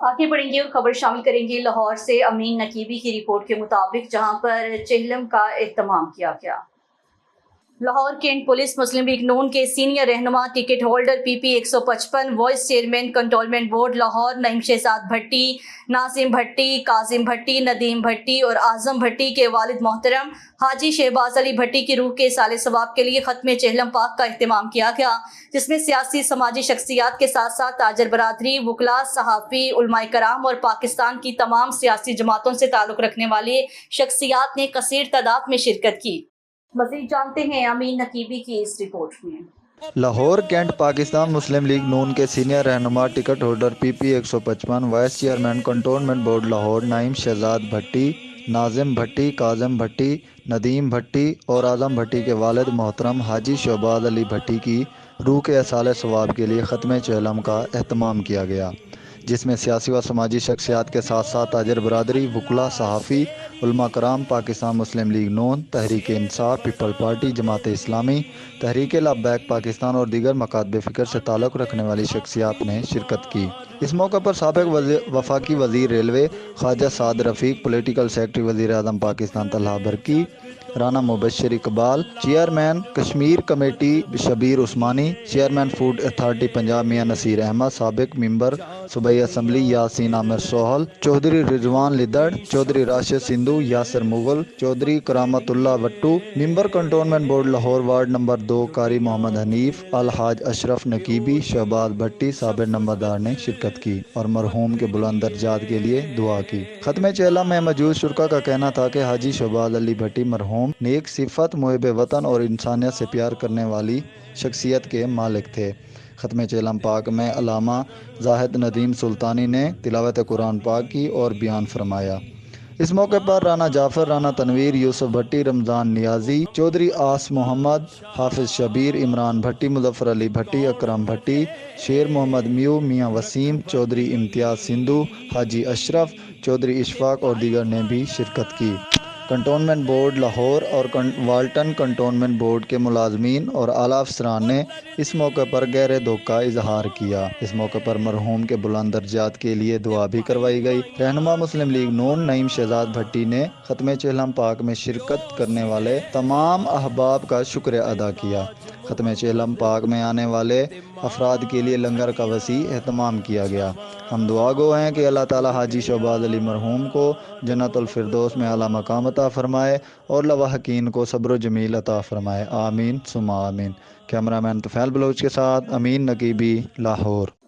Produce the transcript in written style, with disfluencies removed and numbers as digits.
आगे बढ़ेंगे और खबर शामिल करेंगे लाहौर से अमीन नकीबी की रिपोर्ट के मुताबिक, जहां पर चेहलम का एहतमाम किया गया। लाहौर कैंट पुलिस मुस्लिम लीग नून के सीनियर रहनुमा, ticket holder, PP 155, vice chairman cantonment board Lahore Naeem Shahzad Bhatti, Nasim Bhatti, Kazim Bhatti, Nadeem Bhatti और आजम भट्टी के वालिद मोहतरम हाजी शहबाज अली भट्टी की रूह के साले सवाब के लिए खत्म चेहलम पाक का एहतमाम किया गया, जिसमें सियासी समाजी शख्सियात के साथ साथ ताजर बरादरी, वकला, सहाफ़ी, उलमाए कराम और पाकिस्तान की तमाम सियासी जमातों से ताल्लुक़ रखने वाले शख्सियात ने कसीर तादाद में शिरकत की। मज़ीद जानते हैं अमीन नकीबी की इस रिपोर्ट में। लाहौर कैंट पाकिस्तान मुस्लिम लीग नून के सीनियर रहनुमा, ticket holder, PP 155, vice chairman cantonment board Lahore Naeem Shahzad Bhatti, Nazim Bhatti, Kazim Bhatti, Nadeem Bhatti और आजम भट्टी के वालिद मोहतरम हाजी शहबाज अली भट्टी की रूह के एसाले सवाब के लिए ख़त्म चेहलम का एहतमाम किया गया, जिसमें सियासी व समाजी शख्सियात के साथ साथ ताजर बरादरी, वकला, सहाफ़ी, उलमा कराम, पाकिस्तान मुस्लिम लीग नून, तहरीक इंसाफ, पीपल पार्टी, जमात इस्लामी, तहरीक लब्बैक पाकिस्तान और दीगर मकातब फ़िक्र से ताल्लुक़ रखने वाली शख्सियात ने शिरकत की। इस मौके पर साबिक़ वफाकी वज़ीर railway Khawaja Saad Rafique, political secretary वज़ीर आज़म Pakistan Talha Burki, Rana Mubashir Iqbal, chairman Kashmir committee Shabbir Usmani, chairman food authority Punjab Mian Naseer Ahmed, साबिक़ मेंबर सूबाई assembly Yasin Amir Sohal, Chaudhry Rizwan Liddar, Chaudhry Rashid Sindhu, Yasir Mughal, Chaudhry Karamatullah Wattoo, member cantonment board Lahore ward number 2 Qari Mohammad Hanif, Alhaj Ashraf नकीबी, Shahbaz भट्टी साबिर नंबरदार ने शिरकत की और मरहूम के बुलंद दर्जात के लिए दुआ की। खत्म चेहलम में मौजूद शुरका का कहना था कि हाजी शहबाज अली भट्टी मरहूम नेक सिफत, मुहिब वतन और इंसानियत से प्यार करने वाली शख्सियत के मालिक थे। ख़त्म चेहलम पाक में अल्लामा जाहिद नदीम सुल्तानी ने तिलावत कुरान पाक की और बयान फरमाया। इस मौके पर राना जाफ़र, राना तनवीर, यूसुफ भट्टी, रमज़ान नियाजी, चौधरी आस मोहम्मद, हाफिज़ शबीर, इमरान भट्टी, मुज़फ़्फ़र अली भट्टी, अकरम भट्टी, शेर मोहम्मद म्यू, मियाँ वसीम, चौधरी इम्तियाज़ सिंधु, हाजी अशरफ, चौधरी इशफाक और दीगर ने भी शिरकत की। कंटोनमेंट बोर्ड लाहौर और वाल्टन कंटोनमेंट बोर्ड के मुलाजमीन और आला अफसरान ने इस मौके पर गहरे दुख का इजहार किया। इस मौके पर मरहूम के बुलंद दर्जात के लिए दुआ भी करवाई गई। रहनुमा मुस्लिम लीग नून नईम शहजाद भट्टी ने ख़त्म चेहलम पाक में शिरकत करने वाले तमाम अहबाब का शुक्र अदा किया। ख़त्म चेहलम पाक में आने वाले अफराद के लिए लंगर का वसी एहतमाम किया गया। हम दुआ गो हैं कि अल्लाह ताला हाजी शहबाज अली मरहूम को जन्नतुल फिरदौस में आला मकाम अता फरमाए और लवाहकीन को सब्र जमील अता फरमाए। आमीन सुमा आमीन। कैमरामैन तुफैल बलोच के साथ अमीन नकीबी, लाहौर।